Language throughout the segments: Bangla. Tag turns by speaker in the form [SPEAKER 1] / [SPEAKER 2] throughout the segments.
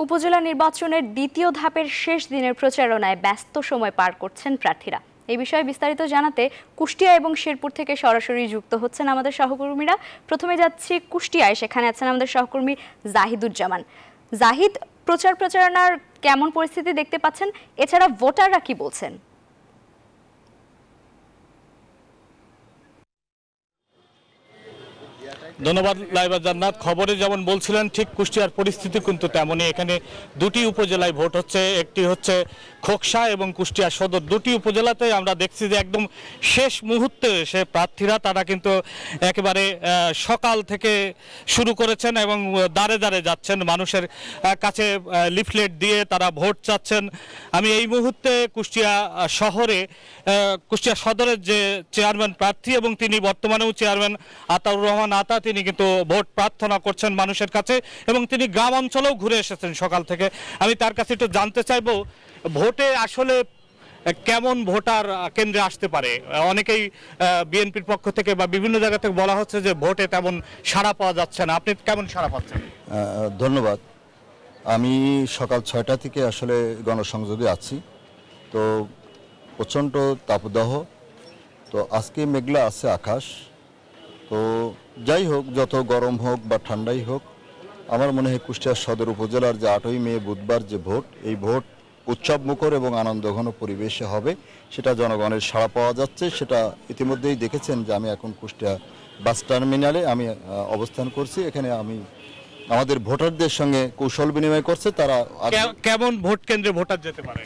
[SPEAKER 1] উপজেলা নির্বাচনের দ্বিতীয় ধাপের শেষ দিনের প্রচারণায় ব্যস্ত সময় পার করছেন প্রার্থীরা। এই বিষয়ে বিস্তারিত জানাতে কুষ্টিয়া এবং শেরপুর থেকে সরাসরি যুক্ত হচ্ছেন আমাদের সহকর্মীরা। প্রথমে যাচ্ছি কুষ্টিয়ায়, সেখানে আছেন আমাদের সহকর্মী জাহিদুজ্জামান। জাহিদ, প্রচারণার কেমন পরিস্থিতি দেখতে পাচ্ছেন, এছাড়া ভোটাররা কি বলছেন?
[SPEAKER 2] ধন্যবাদ লাইবা জান্নাত। খবরে যেমন বলছিলেন ঠিক কুষ্টিয়ার পরিস্থিতি কিন্তু তেমনই। এখানে দুটি উপজেলায় ভোট হচ্ছে, একটি হচ্ছে খোকসা এবং কুষ্টিয়া সদর। দুটি উপজেলাতে আমরা দেখছি যে একদম শেষ মুহূর্তে সে প্রার্থীরা তারা কিন্তু একেবারে সকাল থেকে শুরু করেছেন এবং দাঁড়ে দাঁড়ে যাচ্ছেন, মানুষের কাছে লিফলেট দিয়ে তারা ভোট চাচ্ছেন। আমি এই মুহূর্তে কুষ্টিয়া শহরে কুষ্টিয়া সদরের যে চেয়ারম্যান প্রার্থী এবং তিনি বর্তমানেও চেয়ারম্যান আতাউর রহমান আতা, তিনি কিন্তু ভোট প্রার্থনা করছেন মানুষের কাছে এবং তিনি গ্রাম অঞ্চলেও ঘুরে এসেছেন সকাল থেকে। আমি তার কাছে একটু জানতে চাইবো ভোটে আসলে কেমন ভোটার কেন্দ্রে আসতে পারে। অনেকেই বিএনপির পক্ষ থেকে বা বিভিন্ন জায়গা থেকে বলা হচ্ছে যে ভোটে তেমন সাড়া পাওয়া যাচ্ছে না, আপনি কেমন সাড়া পাচ্ছেন?
[SPEAKER 3] ধন্যবাদ। আমি সকাল 6টা থেকে আসলে গণসংযোগে আছি। তো প্রচণ্ড তাপদাহ, তো আজকে মেঘলা আছে আকাশ। তো যাই হোক, যত গরম হোক বা ঠান্ডাই হোক, আমার মনে হয় কুষ্টিয়া সদর উপজেলার যে 8ই মে বুধবার যে ভোট, এই ভোট উৎসবমুখর এবং আনন্দঘন পরিবেশে হবে, সেটা জনগণের সাড়া পাওয়া যাচ্ছে। সেটা ইতিমধ্যেই দেখেছেন যে আমি এখন কুষ্টিয়া বাস টার্মিনালে আমি অবস্থান করছি। এখানে আমি আমাদের ভোটারদের সঙ্গে কৌশল বিনিময় করছে তারা।
[SPEAKER 2] কেমন ভোট কেন্দ্রে ভোটার যেতে পারে?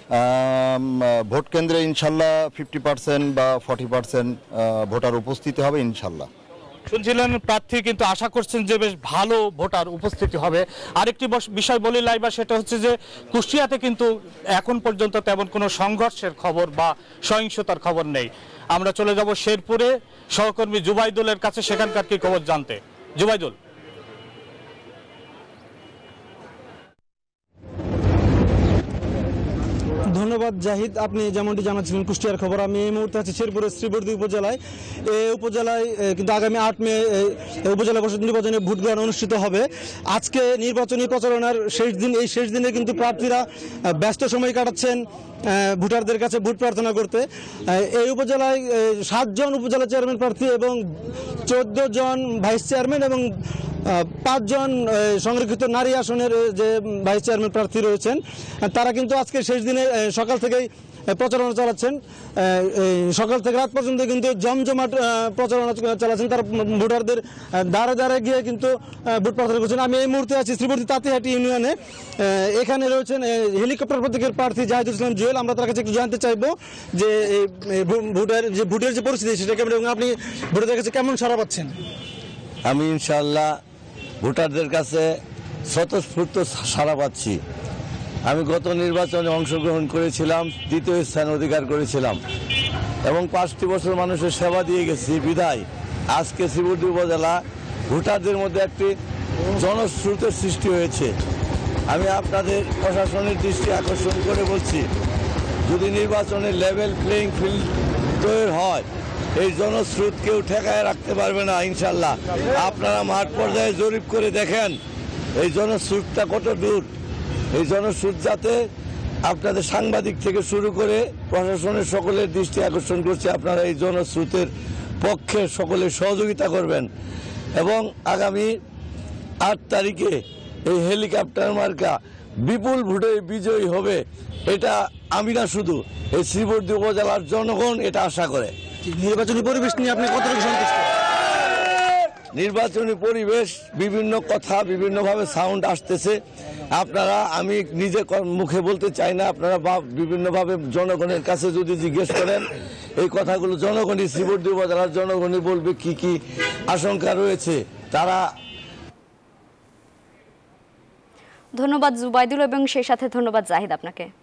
[SPEAKER 3] ভোট কেন্দ্রে ইনশাল্লাহ 50% বা 40% ভোটার উপস্থিতি হবে ইনশাল্লাহ।
[SPEAKER 2] শুনছিলেন প্রার্থী কিন্তু আশা করছেন যে বেশ ভালো ভোটার উপস্থিতি হবে। আরেকটি বিষয় বলি লাইবা, সেটা হচ্ছে যে কুষ্টিয়াতে কিন্তু এখন পর্যন্ত তেমন কোনো সংঘর্ষের খবর বা সহিংসতার খবর নেই। আমরা চলে যাব শেরপুরে সহকর্মী জুবাইদুলের কাছে, সেখানকার কি খবর জানতে। জুবাইদুল।
[SPEAKER 4] ধন্যবাদ জাহিদ, আপনি যেমনটি জানাচ্ছিলেন কুষ্টিয়ার খবর। আমি এই মুহূর্তে আছি শেরপুরের শ্রীবর্দী উপজেলায়। এই উপজেলায় কিন্তু আগামী 8 মে উপজেলা পরিষদ নির্বাচনে ভোট গ্রহণ অনুষ্ঠিত হবে। আজকে নির্বাচনী প্রচারণার শেষ দিন। এই শেষ দিনে কিন্তু প্রার্থীরা ব্যস্ত সময় কাটাচ্ছেন ভোটারদের কাছে ভোট প্রার্থনা করতে। এই উপজেলায় 7 জন উপজেলা চেয়ারম্যান প্রার্থী এবং 14 জন ভাইস চেয়ারম্যান এবং 5 জন সংরক্ষিত নারী আসনের যে ভাইস চেয়ারম্যান প্রার্থী রয়েছেন, তারা কিন্তু আজকে শেষ দিনে সকাল থেকেই প্রচারণা চালাচ্ছেন। সকাল থেকে রাত পর্যন্ত কিন্তু জমজমাট প্রচারণা চালাচ্ছেন। তারা ভোটারদের দ্বারে দ্বারে গিয়ে কিন্তু ভোট প্রার্থনা করছেন। আমি এই মুহূর্তে আছি শ্রীবর্দী তাঁতিহাটি ইউনিয়নে। এখানে রয়েছেন হেলিকপ্টার প্রতীকের প্রার্থী জাহিদুল ইসলাম জুয়েল। আমরা তার কাছে একটু জানতে চাইবো যে ভোটের যে পরিস্থিতি সেটা কেমন এবং আপনি ভোটারদের কাছে কেমন সাড়া পাচ্ছেন?
[SPEAKER 5] আমি ইনশাআল্লাহ ভোটারদের কাছে স্বতঃস্ফূর্ত সাড়া পাচ্ছি। আমি গত নির্বাচনে অংশগ্রহণ করেছিলাম, 2য় স্থান অধিকার করেছিলাম এবং 5টি বছর মানুষের সেবা দিয়ে গেছি বিধায় আজকে শ্রীবর্দী উপজেলা ভোটারদের মধ্যে একটি জনস্রোতের সৃষ্টি হয়েছে। আমি আপনাদের প্রশাসনের দৃষ্টি আকর্ষণ করে বলছি, যদি নির্বাচনের লেভেল প্লেইং ফিল্ড তৈরি হয়, এই জনস্রোত কেউ ঠেকায় রাখতে পারবে না ইনশাল্লাহ। আপনারা মাঠ পর্যায়ে জরিপ করে দেখেন এই জনস্রোতটা কত দূর। এই জনস্রোত যাতে আপনাদের সাংবাদিক থেকে শুরু করে প্রশাসনের সকলের দৃষ্টি আকর্ষণ করছে, আপনারা এই জনস্রোতের পক্ষে সকলে সহযোগিতা করবেন এবং আগামী 8 তারিখে এই হেলিকপ্টার মার্কা বিপুল ভোটে বিজয়ী হবে। এটা আমি না, শুধু এই শ্রীবর্দী উপজেলার জনগণ এটা আশা করে।
[SPEAKER 4] নির্বাচনী পরিবেশ নিয়ে আপনি কতটুকু সন্তুষ্ট?
[SPEAKER 5] নির্বাচনী পরিবেশ, বিভিন্ন কথা বিভিন্নভাবে সাউন্ড আসতেছে। আপনারা, আমি নিজে মুখে বলতে চাই না, আপনারা বিভিন্নভাবে জনগণের কাছে যদি জিজ্ঞেস করেন এই কথাগুলো জনগণই, শ্রীবর্দী উপজেলার জনগণই বলবে কি কি আশঙ্কা রয়েছে। তারা
[SPEAKER 1] ধন্যবাদ জুবাইদুল এবং সেই সাথে ধন্যবাদ জাহিদ আপনাকে।